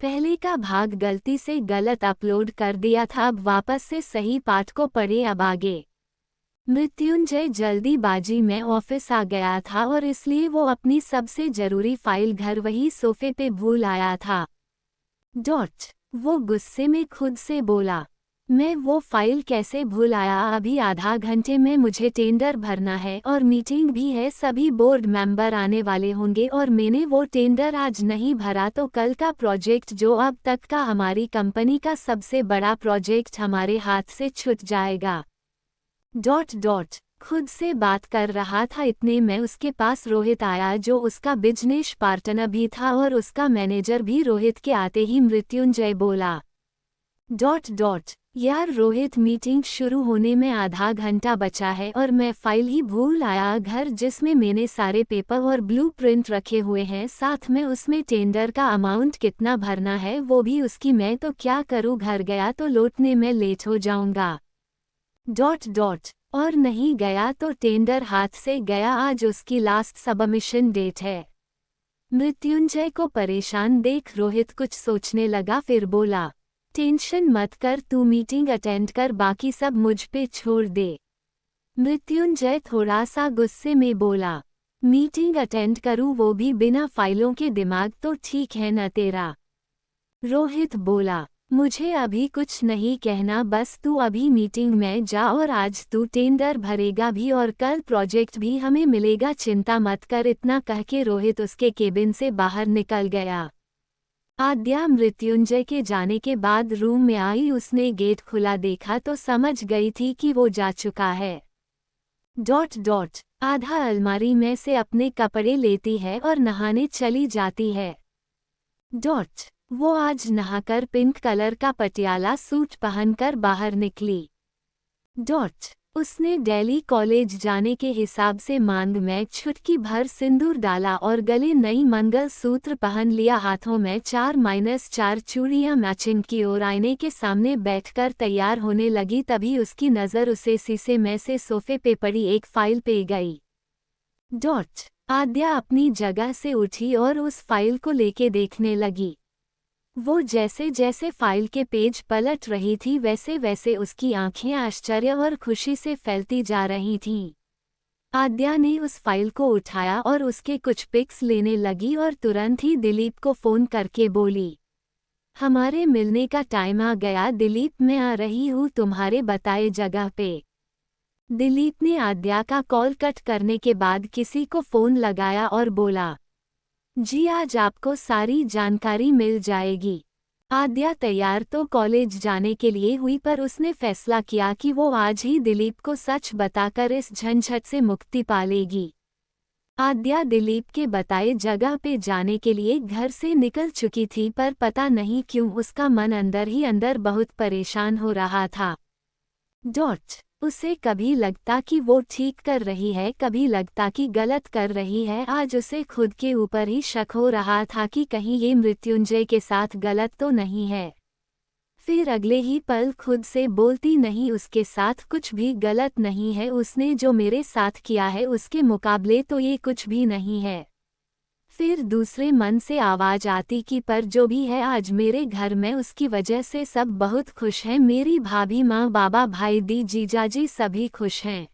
पहले का भाग गलती से गलत अपलोड कर दिया था, अब वापस से सही पाठ को पढ़े अब आगे। मृत्युंजय जल्दीबाजी में ऑफिस आ गया था और इसलिए वो अपनी सबसे जरूरी फाइल घर वही सोफे पे भूल आया था। वो गुस्से में खुद से बोला, मैं वो फाइल कैसे भूल आया, अभी आधा घंटे में मुझे टेंडर भरना है और मीटिंग भी है, सभी बोर्ड मेंबर आने वाले होंगे और मैंने वो टेंडर आज नहीं भरा तो कल का प्रोजेक्ट जो अब तक का हमारी कंपनी का सबसे बड़ा प्रोजेक्ट हमारे हाथ से छूट जाएगा। खुद से बात कर रहा था, इतने में उसके पास रोहित आया जो उसका बिजनेस पार्टनर भी था और उसका मैनेजर भी। रोहित के आते ही मृत्युंजय बोला, यार रोहित, मीटिंग शुरू होने में आधा घंटा बचा है और मैं फाइल ही भूल आया घर, जिसमें मैंने सारे पेपर और ब्लूप्रिंट रखे हुए हैं, साथ में उसमें टेंडर का अमाउंट कितना भरना है वो भी उसकी। मैं तो क्या करूँ, घर गया तो लौटने में लेट हो जाऊंगा। और नहीं गया तो टेंडर हाथ से गया, आज उसकी लास्ट सबमिशन डेट है। मृत्युंजय को परेशान देख रोहित कुछ सोचने लगा, फिर बोला, टेंशन मत कर, तू मीटिंग अटेंड कर, बाकी सब मुझ पे छोड़ दे। मृत्युंजय थोड़ा सा गुस्से में बोला, मीटिंग अटेंड करूं वो भी बिना फाइलों के, दिमाग तो ठीक है न तेरा। रोहित बोला, मुझे अभी कुछ नहीं कहना, बस तू अभी मीटिंग में जा और आज तू टेंडर भरेगा भी और कल प्रोजेक्ट भी हमें मिलेगा, चिंता मत कर। इतना कह के रोहित उसके केबिन से बाहर निकल गया। आद्या मृत्युंजय के जाने के बाद रूम में आई, उसने गेट खुला देखा तो समझ गई थी कि वो जा चुका है। आधा अलमारी में से अपने कपड़े लेती है और नहाने चली जाती है। वो आज नहाकर पिंक कलर का पटियाला सूट पहनकर बाहर निकली। उसने दिल्ली कॉलेज जाने के हिसाब से मांग में चुटकी भर सिंदूर डाला और गले नई मंगल सूत्र पहन लिया, हाथों में 4-4 चूड़ियां मैचिंग की और आईने के सामने बैठकर तैयार होने लगी। तभी उसकी नज़र उसे शीशे में से सोफे पे पड़ी एक फाइल पे गई। आद्या अपनी जगह से उठी और उस फाइल को लेके देखने लगी। वो जैसे जैसे फाइल के पेज पलट रही थी वैसे वैसे उसकी आंखें आश्चर्य और खुशी से फैलती जा रही थीं। आद्या ने उस फाइल को उठाया और उसके कुछ पिक्स लेने लगी और तुरंत ही दिलीप को फ़ोन करके बोली, हमारे मिलने का टाइम आ गया दिलीप, मैं आ रही हूँ तुम्हारे बताए जगह पे। दिलीप ने आद्या का कॉल कट करने के बाद किसी को फ़ोन लगाया और बोला, जी आज आपको सारी जानकारी मिल जाएगी। आद्या तैयार तो कॉलेज जाने के लिए हुई, पर उसने फैसला किया कि वो आज ही दिलीप को सच बताकर इस झंझट से मुक्ति पा लेगी। आद्या दिलीप के बताए जगह पे जाने के लिए घर से निकल चुकी थी, पर पता नहीं क्यों उसका मन अंदर ही अंदर बहुत परेशान हो रहा था। उसे कभी लगता कि वो ठीक कर रही है, कभी लगता कि गलत कर रही है। आज उसे खुद के ऊपर ही शक हो रहा था कि कहीं ये मृत्युंजय के साथ गलत तो नहीं है। फिर अगले ही पल खुद से बोलती, नहीं उसके साथ कुछ भी गलत नहीं है, उसने जो मेरे साथ किया है उसके मुकाबले तो ये कुछ भी नहीं है। फिर दूसरे मन से आवाज आती कि पर जो भी है आज मेरे घर में उसकी वजह से सब बहुत खुश हैं, मेरी भाभी, माँ, बाबा, भाई, दी, जीजाजी सभी खुश हैं।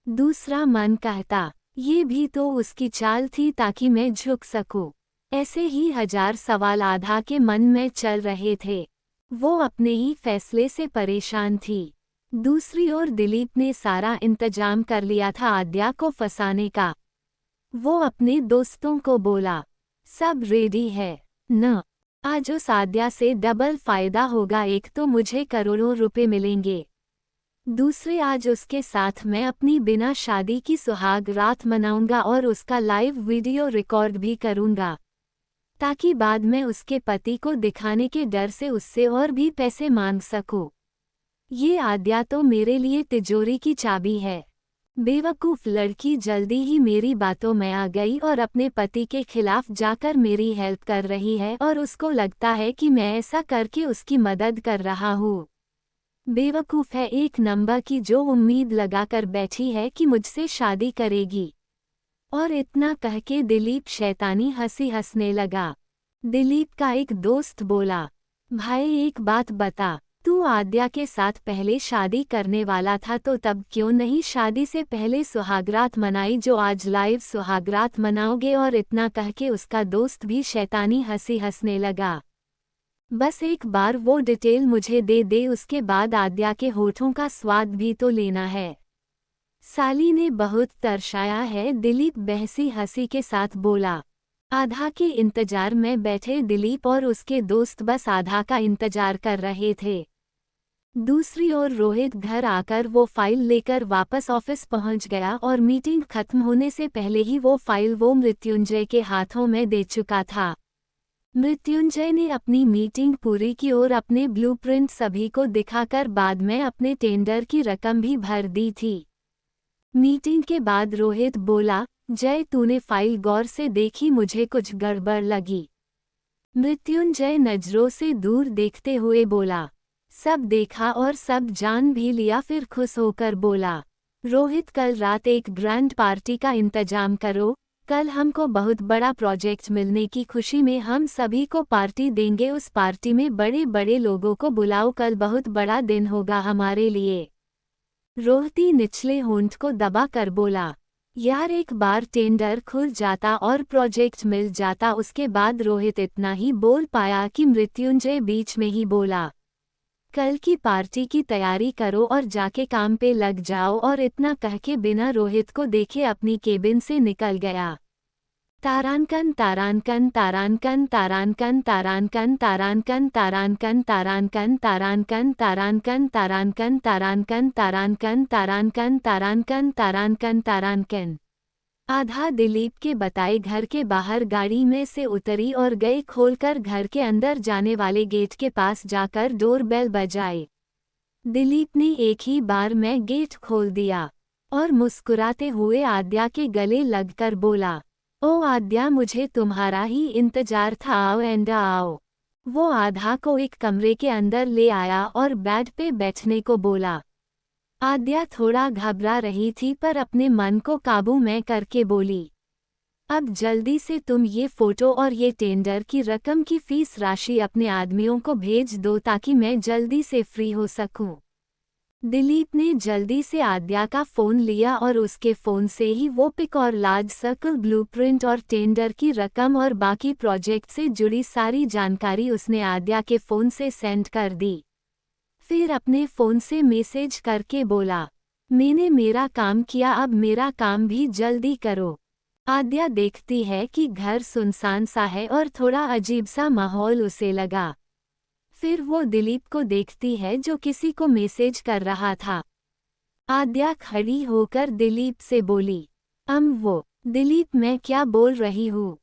दूसरा मन कहता, ये भी तो उसकी चाल थी ताकि मैं झुक सकूं। ऐसे ही 1000 सवाल आधा के मन में चल रहे थे। वो अपने ही फैसले से परेशान थी। दूसरी ओर दिलीप ने सारा इंतजाम कर लिया था आद्या को फंसाने का। वो अपने दोस्तों को बोला, सब रेडी है न, आज उस आद्या से डबल फायदा होगा, एक तो मुझे करोड़ों रुपए मिलेंगे, दूसरे आज उसके साथ मैं अपनी बिना शादी की सुहाग रात मनाऊंगा और उसका लाइव वीडियो रिकॉर्ड भी करूंगा, ताकि बाद में उसके पति को दिखाने के डर से उससे और भी पैसे मांग सकूं। ये आद्या तो मेरे लिए तिजोरी की चाबी है। बेवकूफ़ लड़की जल्दी ही मेरी बातों में आ गई और अपने पति के खिलाफ जाकर मेरी हेल्प कर रही है और उसको लगता है कि मैं ऐसा करके उसकी मदद कर रहा हूँ। बेवकूफ़ है एक नंबर की, जो उम्मीद लगाकर बैठी है कि मुझसे शादी करेगी। और इतना कह के दिलीप शैतानी हंसी हंसने लगा। दिलीप का एक दोस्त बोला, भाई एक बात बता, तू आद्या के साथ पहले शादी करने वाला था तो तब क्यों नहीं शादी से पहले सुहागरात मनाई जो आज लाइव सुहागरात मनाओगे। और इतना कह के उसका दोस्त भी शैतानी हंसी हंसने लगा। बस एक बार वो डिटेल मुझे दे दे, उसके बाद आद्या के होठों का स्वाद भी तो लेना है। साली ने बहुत तरसाया है, दिलीप बहसी हंसी के साथ बोला। आधा के इंतजार में बैठे दिलीप और उसके दोस्त बस आधा का इंतजार कर रहे थे। दूसरी ओर रोहित घर आकर वो फाइल लेकर वापस ऑफिस पहुंच गया और मीटिंग खत्म होने से पहले ही वो फाइल वो मृत्युंजय के हाथों में दे चुका था। मृत्युंजय ने अपनी मीटिंग पूरी की और अपने ब्लूप्रिंट सभी को दिखाकर बाद में अपने टेंडर की रकम भी भर दी थी। मीटिंग के बाद रोहित बोला, जय तूने फाइल गौर से देखी, मुझे कुछ गड़बड़ लगी। मृत्युंजय नजरों से दूर देखते हुए बोला, सब देखा और सब जान भी लिया। फिर खुश होकर बोला, रोहित कल रात एक ग्रैंड पार्टी का इंतजाम करो, कल हमको बहुत बड़ा प्रोजेक्ट मिलने की खुशी में हम सभी को पार्टी देंगे। उस पार्टी में बड़े बड़े लोगों को बुलाओ, कल बहुत बड़ा दिन होगा हमारे लिए। रोहित निचले होंठ को दबा कर बोला, यार एक बार टेंडर खुल जाता और प्रोजेक्ट मिल जाता। उसके बाद रोहित इतना ही बोल पाया कि मृत्युंजय बीच में ही बोला, कल की पार्टी की तैयारी करो और जाके काम पे लग जाओ। और इतना कह के बिना रोहित को देखे अपनी केबिन से निकल गया। तारानकन तारानकन तारानकन तारानकन तारानकन तारानकन तारानकन तारानकन तारानकन तारानकन तारानकन तारानकन तारानकन तारानकन तारानकन तारानकन तारानकन। आधा दिलीप के बताए घर के बाहर गाड़ी में से उतरी और गई खोलकर घर के अंदर जाने वाले गेट के पास जाकर डोरबेल बजाए। दिलीप ने एक ही बार में गेट खोल दिया और मुस्कुराते हुए आद्या के गले लगकर बोला, ओ आद्या मुझे तुम्हारा ही इंतजार था, आओ एंडा आओ। वो आधा को एक कमरे के अंदर ले आया और बेड पे बैठने को बोला। आद्या थोड़ा घबरा रही थी पर अपने मन को काबू में करके बोली, अब जल्दी से तुम ये फोटो और ये टेंडर की रकम की फीस राशि अपने आदमियों को भेज दो ताकि मैं जल्दी से फ्री हो सकूं। दिलीप ने जल्दी से आद्या का फ़ोन लिया और उसके फ़ोन से ही वो पिक और लार्ज सर्कल ब्लूप्रिंट और टेंडर की रकम और बाकी प्रोजेक्ट से जुड़ी सारी जानकारी उसने आद्या के फ़ोन से सेंड कर दी। फिर अपने फ़ोन से मैसेज करके बोला, मैंने मेरा काम किया, अब मेरा काम भी जल्दी करो। आद्या देखती है कि घर सुनसान सा है और थोड़ा अजीब सा माहौल उसे लगा। फिर वो दिलीप को देखती है जो किसी को मैसेज कर रहा था। आद्या खड़ी होकर दिलीप से बोली, वो दिलीप मैं क्या बोल रही हूँ।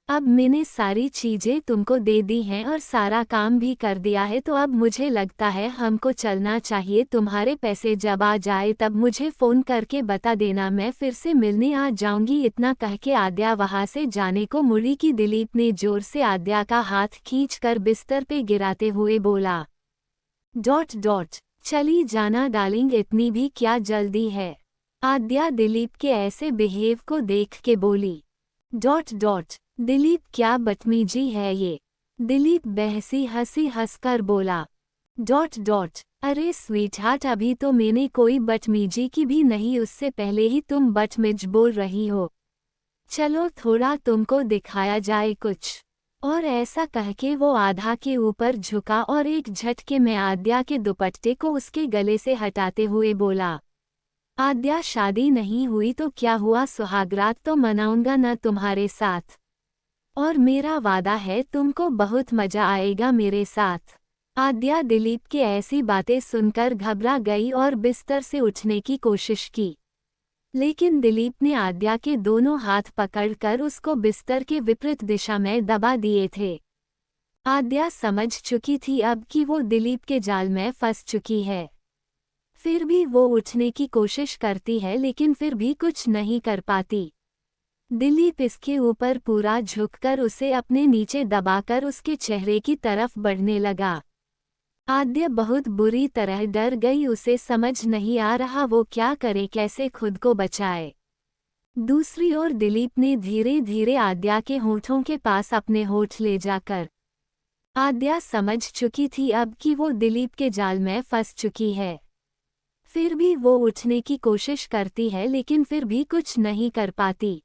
अब मैंने सारी चीजें तुमको दे दी हैं और सारा काम भी कर दिया है, तो अब मुझे लगता है हमको चलना चाहिए। तुम्हारे पैसे जब आ जाए तब मुझे फ़ोन करके बता देना, मैं फिर से मिलने आ जाऊंगी। इतना कह के आद्या वहां से जाने को मुड़ी कि दिलीप ने जोर से आद्या का हाथ खींचकर बिस्तर पे गिराते हुए बोला, चली जाना डार्लिंग, इतनी भी क्या जल्दी है। आद्या दिलीप के ऐसे बिहेव को देख के बोली, दिलीप क्या बदतमीजी है ये। दिलीप बहसी हंसी हंसकर बोला, अरे स्वीटहार्ट अभी तो मैंने कोई बदतमीजी की भी नहीं, उससे पहले ही तुम बदतमीज बोल रही हो। चलो थोड़ा तुमको दिखाया जाए कुछ। और ऐसा कह के वो आधा के ऊपर झुका और एक झटके में आद्या के दुपट्टे को उसके गले से हटाते हुए बोला, आद्या शादी नहीं हुई तो क्या हुआ, सुहागरात तो मनाऊंगा ना तुम्हारे साथ, और मेरा वादा है तुमको बहुत मजा आएगा मेरे साथ। आद्या दिलीप की ऐसी बातें सुनकर घबरा गई और बिस्तर से उठने की कोशिश की, लेकिन दिलीप ने आद्या के दोनों हाथ पकड़कर उसको बिस्तर के विपरीत दिशा में दबा दिए थे। आद्या समझ चुकी थी अब कि वो दिलीप के जाल में फंस चुकी है। फिर भी वो उठने की कोशिश करती है लेकिन फिर भी कुछ नहीं कर पाती। दिलीप इसके ऊपर पूरा झुककर उसे अपने नीचे दबाकर उसके चेहरे की तरफ बढ़ने लगा। आद्या बहुत बुरी तरह डर गई, उसे समझ नहीं आ रहा वो क्या करे, कैसे खुद को बचाए। दूसरी ओर दिलीप ने धीरे धीरे आद्या के होठों के पास अपने होठ ले जाकर। आद्या समझ चुकी थी अब कि वो दिलीप के जाल में फंस चुकी है। फिर भी वो उठने की कोशिश करती है लेकिन फिर भी कुछ नहीं कर पाती।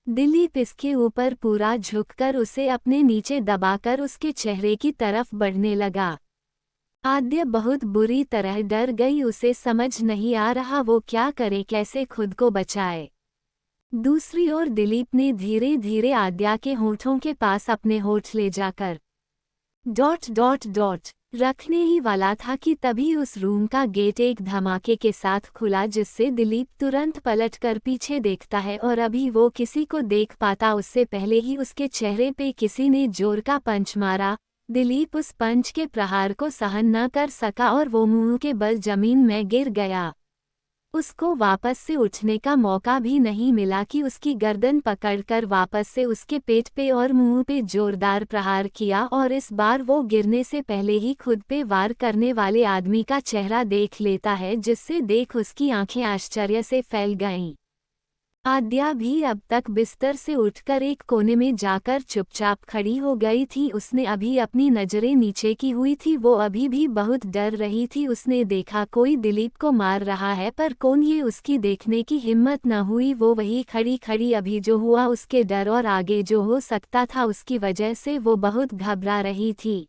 दिलीप इसके ऊपर पूरा झुककर उसे अपने नीचे दबाकर उसके चेहरे की तरफ बढ़ने लगा। आद्या बहुत बुरी तरह डर गई, उसे समझ नहीं आ रहा वो क्या करे, कैसे खुद को बचाए। दूसरी ओर दिलीप ने धीरे धीरे आद्या के होठों के पास अपने होठ ले जाकर रखने ही वाला था कि तभी उस रूम का गेट एक धमाके के साथ खुला, जिससे दिलीप तुरंत पलटकर पीछे देखता है और अभी वो किसी को देख पाता उससे पहले ही उसके चेहरे पे किसी ने जोर का पंच मारा। दिलीप उस पंच के प्रहार को सहन न कर सका और वो मुंह के बल जमीन में गिर गया। उसको वापस से उठने का मौका भी नहीं मिला कि उसकी गर्दन पकड़कर वापस से उसके पेट पे और मुंह पे जोरदार प्रहार किया, और इस बार वो गिरने से पहले ही खुद पे वार करने वाले आदमी का चेहरा देख लेता है, जिससे देख उसकी आंखें आश्चर्य से फैल गईं। आद्या भी अब तक बिस्तर से उठकर एक कोने में जाकर चुपचाप खड़ी हो गई थी। उसने अभी अपनी नजरें नीचे की हुई थी, वो अभी भी बहुत डर रही थी। उसने देखा कोई दिलीप को मार रहा है, पर कौन, ये उसकी देखने की हिम्मत न हुई। वो वही खड़ी खड़ी अभी जो हुआ उसके डर और आगे जो हो सकता था उसकी वजह से वो बहुत घबरा रही थी।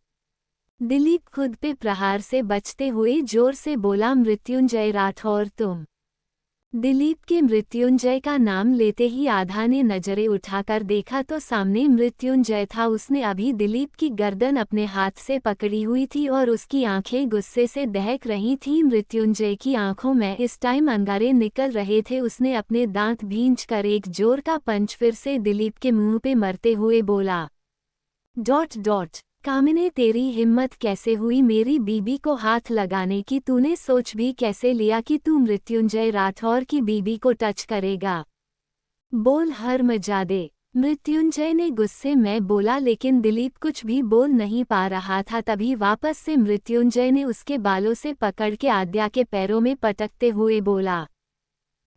दिलीप खुद पे प्रहार से बचते हुए जोर से बोला, मृत्युंजय राठौर तुम। दिलीप के मृत्युंजय का नाम लेते ही आधा ने नजरें उठाकर देखा तो सामने मृत्युंजय था। उसने अभी दिलीप की गर्दन अपने हाथ से पकड़ी हुई थी और उसकी आंखें गुस्से से दहक रही थीं। मृत्युंजय की आंखों में इस टाइम अंगारे निकल रहे थे। उसने अपने दांत भींचकर एक जोर का पंच फिर से दिलीप के मुंह पे मरते हुए बोला, कामिने तेरी हिम्मत कैसे हुई मेरी बीबी को हाथ लगाने की, तूने सोच भी कैसे लिया कि तू मृत्युंजय राठौर की बीबी को टच करेगा? बोल हरमजादे। मृत्युंजय ने गुस्से में बोला, लेकिन दिलीप कुछ भी बोल नहीं पा रहा था। तभी वापस से मृत्युंजय ने उसके बालों से पकड़ के आद्या के पैरों में पटकते हुए बोला,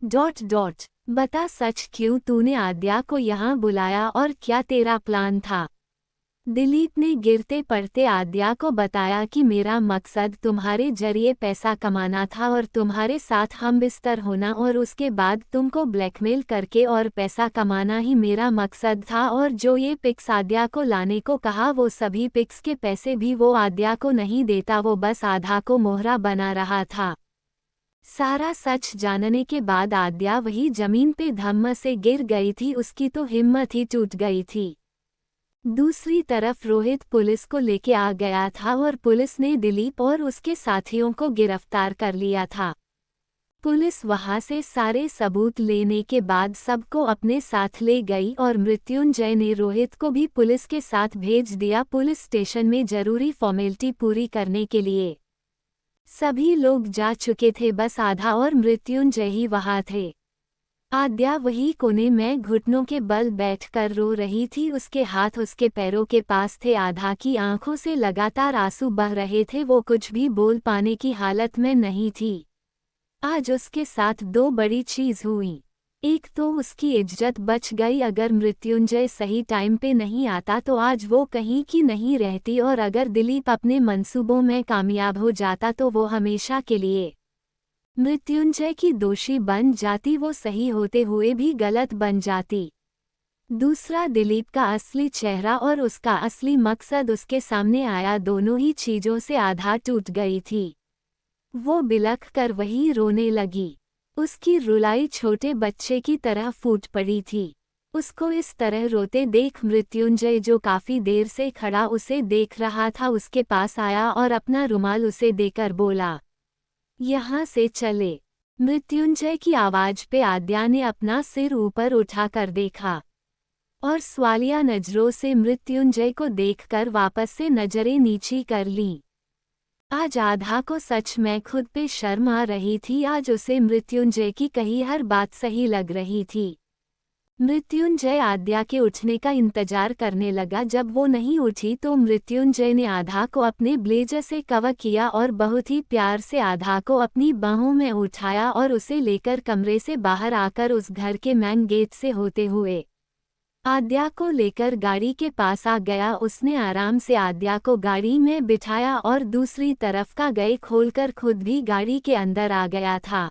बता सच, क्यों तूने आद्या को यहाँ बुलाया और क्या तेरा प्लान था? दिलीप ने गिरते पड़ते आद्या को बताया कि मेरा मकसद तुम्हारे जरिए पैसा कमाना था और तुम्हारे साथ हम बिस्तर होना, और उसके बाद तुमको ब्लैकमेल करके और पैसा कमाना ही मेरा मकसद था। और जो ये पिक्स आद्या को लाने को कहा, वो सभी पिक्स के पैसे भी वो आद्या को नहीं देता, वो बस आधा को मोहरा बना रहा था। सारा सच जानने के बाद आद्या वही जमीन पे धम्म से गिर गई थी, उसकी तो हिम्मत ही टूट गई थी। दूसरी तरफ रोहित पुलिस को लेके आ गया था और पुलिस ने दिलीप और उसके साथियों को गिरफ्तार कर लिया था। पुलिस वहां से सारे सबूत लेने के बाद सबको अपने साथ ले गई और मृत्युंजय ने रोहित को भी पुलिस के साथ भेज दिया पुलिस स्टेशन में जरूरी फॉर्मेलिटी पूरी करने के लिए। सभी लोग जा चुके थे, बस आधा और मृत्युंजय ही वहां थे। आद्या वही कोने में घुटनों के बल बैठकर रो रही थी, उसके हाथ उसके पैरों के पास थे। आधा की आंखों से लगातार आंसू बह रहे थे, वो कुछ भी बोल पाने की हालत में नहीं थी। आज उसके साथ दो बड़ी चीज हुई। एक तो उसकी इज्जत बच गई, अगर मृत्युंजय सही टाइम पे नहीं आता तो आज वो कहीं की नहीं रहती, और अगर दिलीप अपने मंसूबों में कामयाब हो जाता तो वो हमेशा के लिए मृत्युंजय की दोषी बन जाती, वो सही होते हुए भी गलत बन जाती। दूसरा, दिलीप का असली चेहरा और उसका असली मकसद उसके सामने आया। दोनों ही चीजों से आधा टूट गई थी। वो बिलख कर वही रोने लगी। उसकी रुलाई छोटे बच्चे की तरह फूट पड़ी थी। उसको इस तरह रोते देख मृत्युंजय, जो काफी देर से खड़ा उसे देख रहा था, उसके पास आया और अपना रुमाल उसे देकर बोला, यहाँ से चले। मृत्युंजय की आवाज पे आद्या ने अपना सिर ऊपर उठाकर देखा और सवालिया नजरों से मृत्युंजय को देखकर वापस से नजरें नीची कर लीं। आज आधा को सच में खुद पे शर्म आ रही थी। आज उसे मृत्युंजय की कही हर बात सही लग रही थी। मृत्युंजय आद्या के उठने का इंतजार करने लगा। जब वो नहीं उठी तो मृत्युंजय ने आधा को अपने ब्लेजर से कवर किया और बहुत ही प्यार से आधा को अपनी बाहों में उठाया और उसे लेकर कमरे से बाहर आकर उस घर के मेन गेट से होते हुए आद्या को लेकर गाड़ी के पास आ गया। उसने आराम से आद्या को गाड़ी में बिठाया और दूसरी तरफ का गेट खोलकर खुद भी गाड़ी के अंदर आ गया था।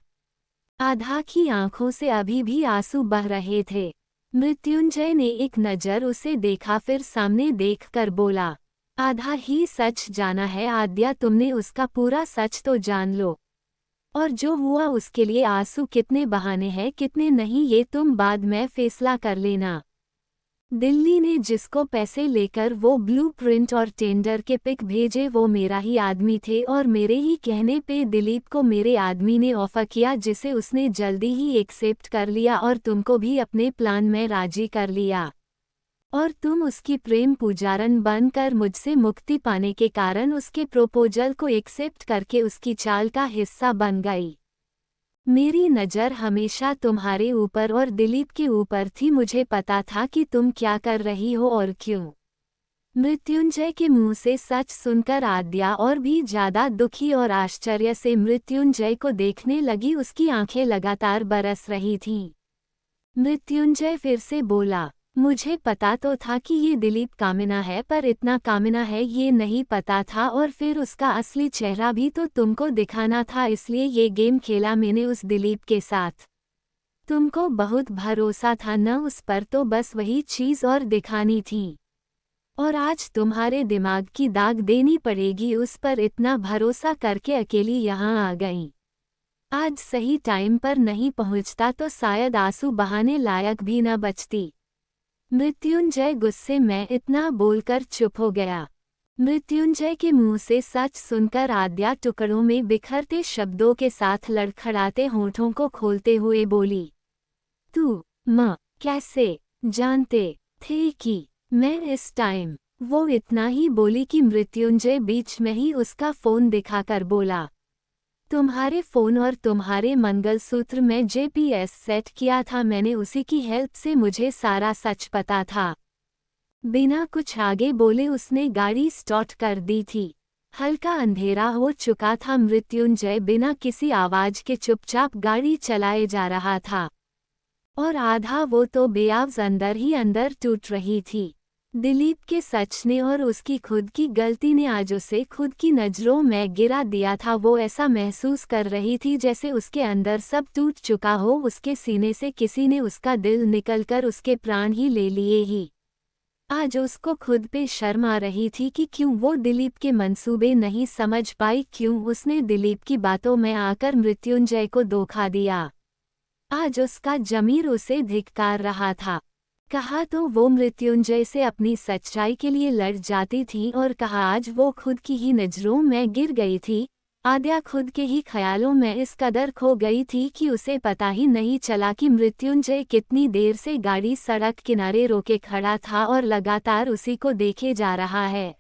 आधा की आंखों से अभी भी आंसू बह रहे थे। मृत्युंजय ने एक नज़र उसे देखा, फिर सामने देखकर बोला, आधा ही सच जाना है आद्या, तुमने उसका पूरा सच तो जान लो। और जो हुआ उसके लिए आंसू कितने बहाने हैं कितने नहीं ये तुम बाद में फैसला कर लेना। दिल्ली ने जिसको पैसे लेकर वो ब्लूप्रिंट और टेंडर के पिक भेजे वो मेरा ही आदमी थे और मेरे ही कहने पे दिलीप को मेरे आदमी ने ऑफर किया जिसे उसने जल्दी ही एक्सेप्ट कर लिया और तुमको भी अपने प्लान में राजी कर लिया। और तुम उसकी प्रेम पुजारन बनकर मुझसे मुक्ति पाने के कारण उसके प्रपोजल को एक्सेप्ट करके उसकी चाल का हिस्सा बन गई। मेरी नज़र हमेशा तुम्हारे ऊपर और दिलीप के ऊपर थी। मुझे पता था कि तुम क्या कर रही हो और क्यों। मृत्युंजय के मुंह से सच सुनकर आद्या और भी ज्यादा दुखी और आश्चर्य से मृत्युंजय को देखने लगी। उसकी आंखें लगातार बरस रही थीं। मृत्युंजय फिर से बोला, मुझे पता तो था कि ये दिलीप कामिना है, पर इतना कामिना है ये नहीं पता था। और फिर उसका असली चेहरा भी तो तुमको दिखाना था, इसलिए ये गेम खेला मैंने उस दिलीप के साथ। तुमको बहुत भरोसा था न उस पर, तो बस वही चीज़ और दिखानी थी। और आज तुम्हारे दिमाग की दाग देनी पड़ेगी उस पर। इतना भरोसा करके अकेली यहाँ आ गई। आज सही टाइम पर नहीं पहुँचता तो शायद आंसू बहाने लायक भी न बचती। मृत्युंजय गुस्से में इतना बोलकर चुप हो गया। मृत्युंजय के मुंह से सच सुनकर आद्या टुकड़ों में बिखरते शब्दों के साथ लड़खड़ाते होठों को खोलते हुए बोली, तू कैसे जानते थे कि मैं इस टाइम। वो इतना ही बोली कि मृत्युंजय बीच में ही उसका फोन दिखाकर बोला, तुम्हारे फोन और तुम्हारे मंगलसूत्र में जीपीएस सेट किया था मैंने, उसी की हेल्प से मुझे सारा सच पता था। बिना कुछ आगे बोले उसने गाड़ी स्टार्ट कर दी थी। हल्का अंधेरा हो चुका था। मृत्युंजय बिना किसी आवाज के चुपचाप गाड़ी चलाए जा रहा था और आधा वो तो बेआवाज़ अंदर ही अंदर टूट रही थी। दिलीप के सच ने और उसकी खुद की गलती ने आज उसे खुद की नज़रों में गिरा दिया था। वो ऐसा महसूस कर रही थी जैसे उसके अंदर सब टूट चुका हो, उसके सीने से किसी ने उसका दिल निकलकर उसके प्राण ही ले लिए ही। आज उसको खुद पे शर्म आ रही थी कि क्यों वो दिलीप के मंसूबे नहीं समझ पाई, क्यों उसने दिलीप की बातों में आकर मृत्युंजय को धोखा दिया। आज उसका ज़मीर उसे धिक्कार रहा था। कहा तो वो मृत्युंजय से अपनी सच्चाई के लिए लड़ जाती थी और कहा आज वो खुद की ही नज़रों में गिर गई थी। आद्या खुद के ही ख्यालों में इस कदर खो गई थी कि उसे पता ही नहीं चला कि मृत्युंजय कितनी देर से गाड़ी सड़क किनारे रोके खड़ा था और लगातार उसी को देखे जा रहा है।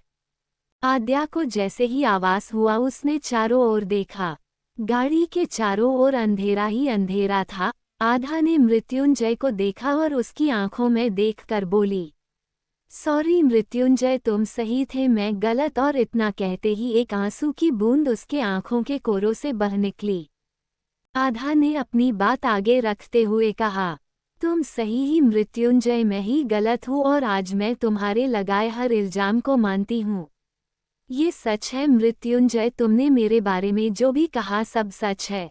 आद्या को जैसे ही आवाज़ हुआ उसने चारों ओर देखा। गाड़ी के चारों ओर अंधेरा ही अंधेरा था। आधा ने मृत्युंजय को देखा और उसकी आंखों में देखकर बोली, सॉरी मृत्युंजय, तुम सही थे, मैं गलत। और इतना कहते ही एक आंसू की बूंद उसके आंखों के कोरों से बह निकली। आधा ने अपनी बात आगे रखते हुए कहा, तुम सही ही मृत्युंजय, मैं ही गलत हूँ और आज मैं तुम्हारे लगाए हर इल्जाम को मानती हूँ। ये सच है मृत्युंजय, तुमने मेरे बारे में जो भी कहा सब सच है।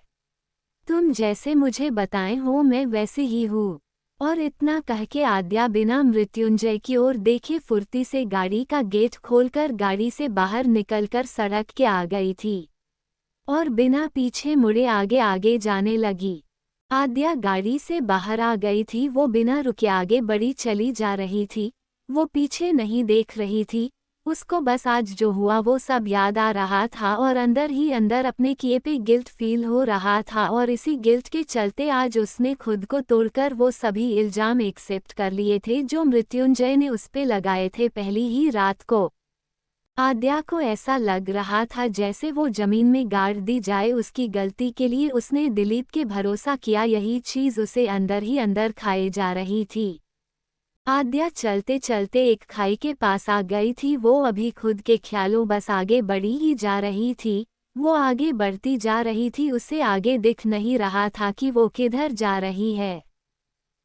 तुम जैसे मुझे बताए हो मैं वैसे ही हूँ। और इतना कह के आद्या बिना मृत्युंजय की ओर देखे फुर्ती से गाड़ी का गेट खोलकर गाड़ी से बाहर निकलकर सड़क के आ गई थी और बिना पीछे मुड़े आगे आगे जाने लगी। आद्या गाड़ी से बाहर आ गई थी। वो बिना रुके आगे बढ़ी चली जा रही थी। वो पीछे नहीं देख रही थी। उसको बस आज जो हुआ वो सब याद आ रहा था और अंदर ही अंदर अपने किए पे गिल्ट फील हो रहा था और इसी गिल्ट के चलते आज उसने खुद को तोड़कर वो सभी इल्जाम एक्सेप्ट कर लिए थे जो मृत्युंजय ने उस पे लगाए थे पहली ही रात को। आद्या को ऐसा लग रहा था जैसे वो जमीन में गाड़ दी जाए। उसकी गलती के लिए उसने दिलीप के भरोसा किया, यही चीज उसे अंदर ही अंदर खाए जा रही थी। आद्या चलते चलते एक खाई के पास आ गई थी। वो अभी खुद के ख्यालों बस आगे बढ़ी ही जा रही थी। वो आगे बढ़ती जा रही थी, उसे आगे दिख नहीं रहा था कि वो किधर जा रही है।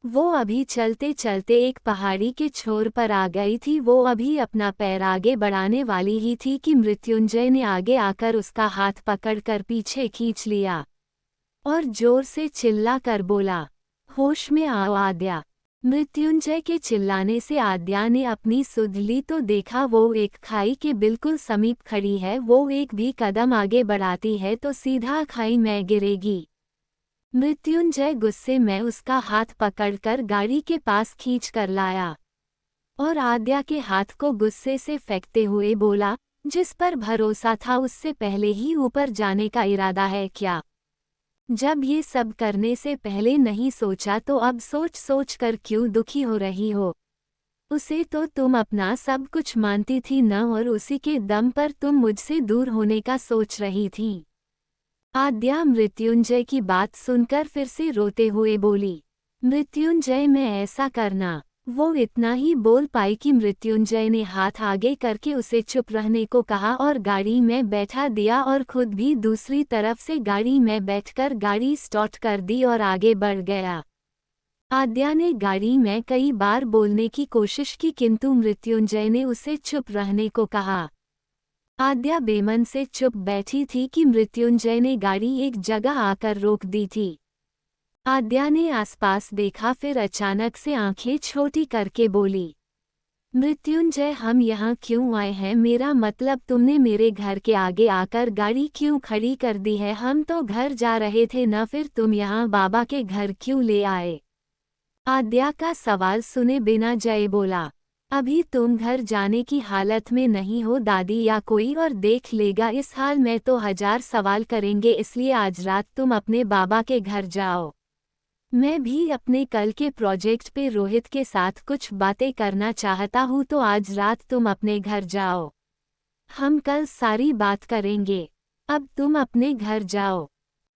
वो अभी चलते चलते एक पहाड़ी के छोर पर आ गई थी। वो अभी अपना पैर आगे बढ़ाने वाली ही थी कि मृत्युंजय ने आगे आकर उसका हाथ पकड़कर पीछे खींच लिया और जोर से चिल्ला कर बोला, होश में आओ आद्या। मृत्युंजय के चिल्लाने से आद्या ने अपनी सुध ली तो देखा वो एक खाई के बिल्कुल समीप खड़ी है। वो एक भी कदम आगे बढ़ाती है तो सीधा खाई में गिरेगी। मृत्युंजय गुस्से में उसका हाथ पकड़कर गाड़ी के पास खींच कर लाया और आद्या के हाथ को गुस्से से फेंकते हुए बोला, जिस पर भरोसा था उससे पहले ही ऊपर जाने का इरादा है क्या? जब ये सब करने से पहले नहीं सोचा तो अब सोच सोच कर क्यों दुखी हो रही हो? उसे तो तुम अपना सब कुछ मानती थी न, और उसी के दम पर तुम मुझसे दूर होने का सोच रही थी। आद्या मृत्युंजय की बात सुनकर फिर से रोते हुए बोली, मृत्युंजय मैं ऐसा करना। वो इतना ही बोल पाई कि मृत्युंजय ने हाथ आगे करके उसे चुप रहने को कहा और गाड़ी में बैठा दिया और खुद भी दूसरी तरफ से गाड़ी में बैठकर गाड़ी स्टार्ट कर दी और आगे बढ़ गया। आद्या ने गाड़ी में कई बार बोलने की कोशिश की किंतु मृत्युंजय ने उसे चुप रहने को कहा। आद्या बेमन से चुप बैठी थी कि मृत्युंजय ने गाड़ी एक जगह आकर रोक दी थी। आद्या ने आसपास देखा, फिर अचानक से आंखें छोटी करके बोली, मृत्युंजय हम यहाँ क्यों आए हैं? मेरा मतलब तुमने मेरे घर के आगे आकर गाड़ी क्यों खड़ी कर दी है? हम तो घर जा रहे थे न, फिर तुम यहाँ बाबा के घर क्यों ले आए? आद्या का सवाल सुने बिना जय बोला, अभी तुम घर जाने की हालत में नहीं हो दादी, या कोई और देख लेगा। इस हाल में तो 1000 सवाल करेंगे, इसलिए आज रात तुम अपने बाबा के घर जाओ। मैं भी अपने कल के प्रोजेक्ट पे रोहित के साथ कुछ बातें करना चाहता हूँ, तो आज रात तुम अपने घर जाओ। हम कल सारी बात करेंगे। अब तुम अपने घर जाओ।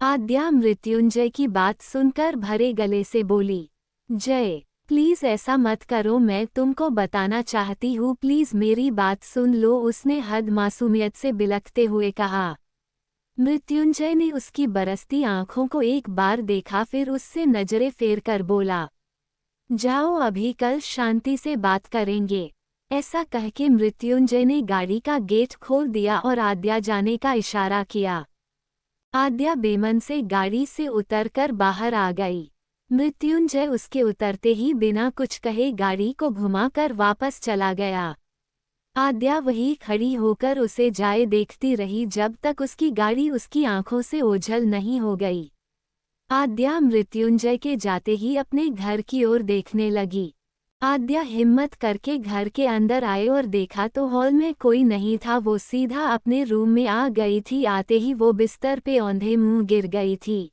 आद्या मृत्युंजय की बात सुनकर भरे गले से बोली, जय प्लीज ऐसा मत करो, मैं तुमको बताना चाहती हूँ, प्लीज मेरी बात सुन लो। उसने हद मासूमियत से बिलखते हुए कहा। मृत्युंजय ने उसकी बरसती आंखों को एक बार देखा, फिर उससे नजरें फेर कर बोला, जाओ अभी कल शांति से बात करेंगे। ऐसा कह के मृत्युंजय ने गाड़ी का गेट खोल दिया और आद्या जाने का इशारा किया। आद्या बेमन से गाड़ी से उतरकर बाहर आ गई। मृत्युंजय उसके उतरते ही बिना कुछ कहे गाड़ी को घुमाकर वापस चला गया। आद्या वहीं खड़ी होकर उसे जाए देखती रही जब तक उसकी गाड़ी उसकी आंखों से ओझल नहीं हो गई। आद्या मृत्युंजय के जाते ही अपने घर की ओर देखने लगी। आद्या हिम्मत करके घर के अंदर आए और देखा तो हॉल में कोई नहीं था। वो सीधा अपने रूम में आ गई थी। आते ही वो बिस्तर पे औंधे मुंह गिर गई थी।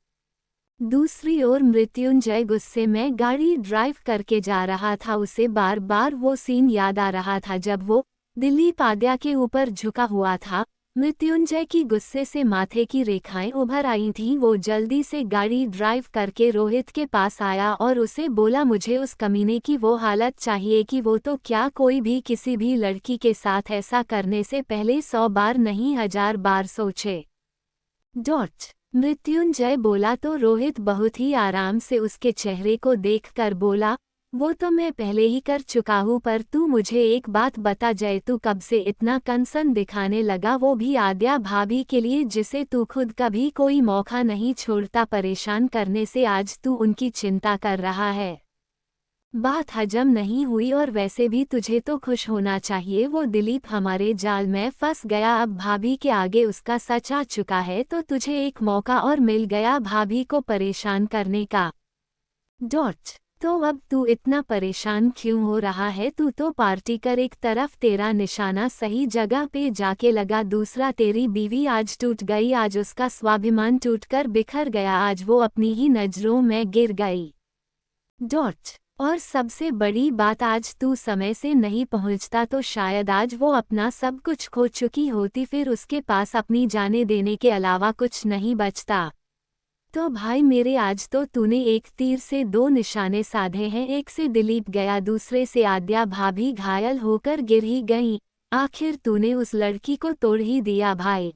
दूसरी ओर मृत्युंजय गुस्से में गाड़ी ड्राइव करके जा रहा था। उसे बार बार वो सीन याद आ रहा था जब वो दिलीप आद्या के ऊपर झुका हुआ था। मृत्युंजय की गुस्से से माथे की रेखाएं उभर आई थीं। वो जल्दी से गाड़ी ड्राइव करके रोहित के पास आया और उसे बोला, मुझे उस कमीने की वो हालत चाहिए कि वो तो क्या कोई भी किसी भी लड़की के साथ ऐसा करने से पहले 100 बार नहीं 1000 बार सोचे। मृत्युंजय बोला तो रोहित बहुत ही आराम से उसके चेहरे को देखकर बोला, वो तो मैं पहले ही कर चुका हूँ, पर तू मुझे एक बात बता जय, तू कब से इतना कंसर्न दिखाने लगा, वो भी आद्या भाभी के लिए जिसे तू खुद कभी कोई मौका नहीं छोड़ता परेशान करने से। आज तू उनकी चिंता कर रहा है। बात हजम नहीं हुई, और वैसे भी तुझे तो खुश होना चाहिए। वो दिलीप हमारे जाल में फंस गया, अब भाभी के आगे उसका सच आ चुका है, तो तुझे एक मौका और मिल गया भाभी को परेशान करने का। तो अब तू इतना परेशान क्यों हो रहा है? तू तो पार्टी कर, एक तरफ तेरा निशाना सही जगह पे जाके लगा, दूसरा तेरी बीवी आज टूट गई, आज उसका स्वाभिमान टूटकर बिखर गया, आज वो अपनी ही नजरों में गिर गई। और सबसे बड़ी बात, आज तू समय से नहीं पहुंचता तो शायद आज वो अपना सब कुछ खो चुकी होती, फिर उसके पास अपनी जाने देने के अलावा कुछ नहीं बचता। तो भाई मेरे, आज तो तूने एक तीर से दो निशाने साधे हैं, एक से दिलीप गया, दूसरे से आद्या भाभी घायल होकर गिर ही गईं। आखिर तूने उस लड़की को तोड़ ही दिया भाई,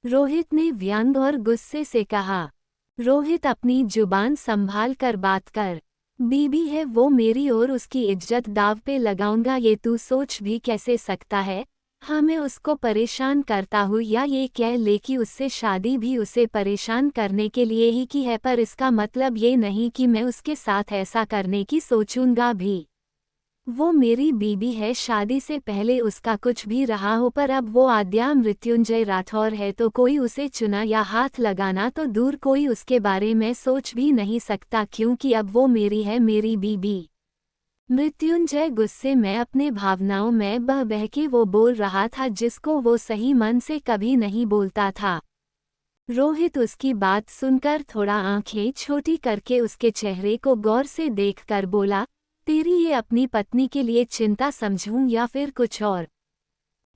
रोहित ने व्यंग और गुस्से से कहा। रोहित, अपनी जुबान संभाल कर बात कर। बीबी है वो मेरी और उसकी इज्जत दाव पे लगाऊंगा ये तू सोच भी कैसे सकता है? हाँ, मैं उसको परेशान करता हूँ या ये कह ले कि उससे शादी भी उसे परेशान करने के लिए ही की है, पर इसका मतलब ये नहीं कि मैं उसके साथ ऐसा करने की सोचूंगा भी। वो मेरी बीबी है, शादी से पहले उसका कुछ भी रहा हो, पर अब वो आद्या मृत्युंजय राठौर है तो कोई उसे चुना या हाथ लगाना तो दूर, कोई उसके बारे में सोच भी नहीं सकता, क्योंकि अब वो मेरी है, मेरी बीबी। मृत्युंजय गुस्से में अपने भावनाओं में बह बह के वो बोल रहा था जिसको वो सही मन से कभी नहीं बोलता था। रोहित उसकी बात सुनकर थोड़ा आंखें छोटी करके उसके चेहरे को गौर से देखकर बोला, तेरी ये अपनी पत्नी के लिए चिंता समझूं या फिर कुछ और?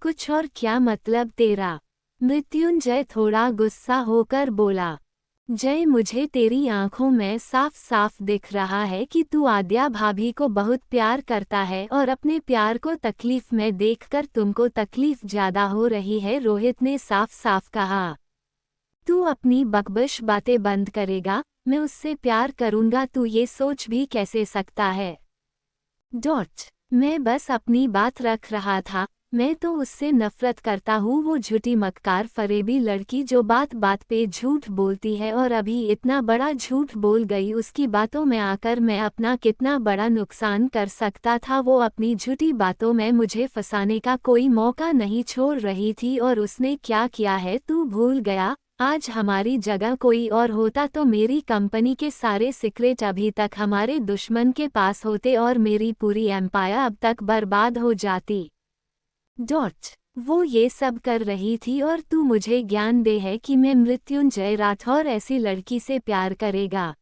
कुछ और क्या मतलब तेरा? मृत्युंजय थोड़ा गुस्सा होकर बोला। जय, मुझे तेरी आंखों में साफ साफ दिख रहा है कि तू आद्या भाभी को बहुत प्यार करता है और अपने प्यार को तकलीफ में देखकर तुमको तकलीफ ज्यादा हो रही है, रोहित ने साफ साफ कहा। तू अपनी बकबश बातें बंद करेगा? मैं उससे प्यार करूंगा, तू ये सोच भी कैसे सकता है? मैं बस अपनी बात रख रहा था, मैं तो उससे नफरत करता हूँ, वो झूठी मक्कार फरेबी लड़की जो बात बात पे झूठ बोलती है और अभी इतना बड़ा झूठ बोल गई, उसकी बातों में आकर मैं अपना कितना बड़ा नुकसान कर सकता था। वो अपनी झूठी बातों में मुझे फंसाने का कोई मौका नहीं छोड़ रही थी और उसने क्या किया है तू भूल गया? आज हमारी जगह कोई और होता तो मेरी कंपनी के सारे सीक्रेट अभी तक हमारे दुश्मन के पास होते और मेरी पूरी एम्पायर अब तक बर्बाद हो जाती। वो ये सब कर रही थी और तू मुझे ज्ञान दे है कि मैं मृत्युंजय राठौर ऐसी लड़की से प्यार करेगा?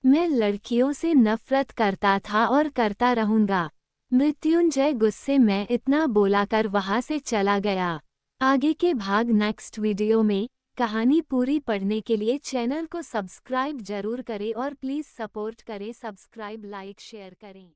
मैं लड़कियों से नफरत करता था और करता रहूंगा। मृत्युंजय गुस्से में इतना बोलाकर वहां से चला गया। आगे के भाग नेक्स्ट वीडियो में। कहानी पूरी पढ़ने के लिए चैनल को सब्सक्राइब जरूर करें और प्लीज़ सपोर्ट करें, सब्सक्राइब, लाइक, शेयर करें।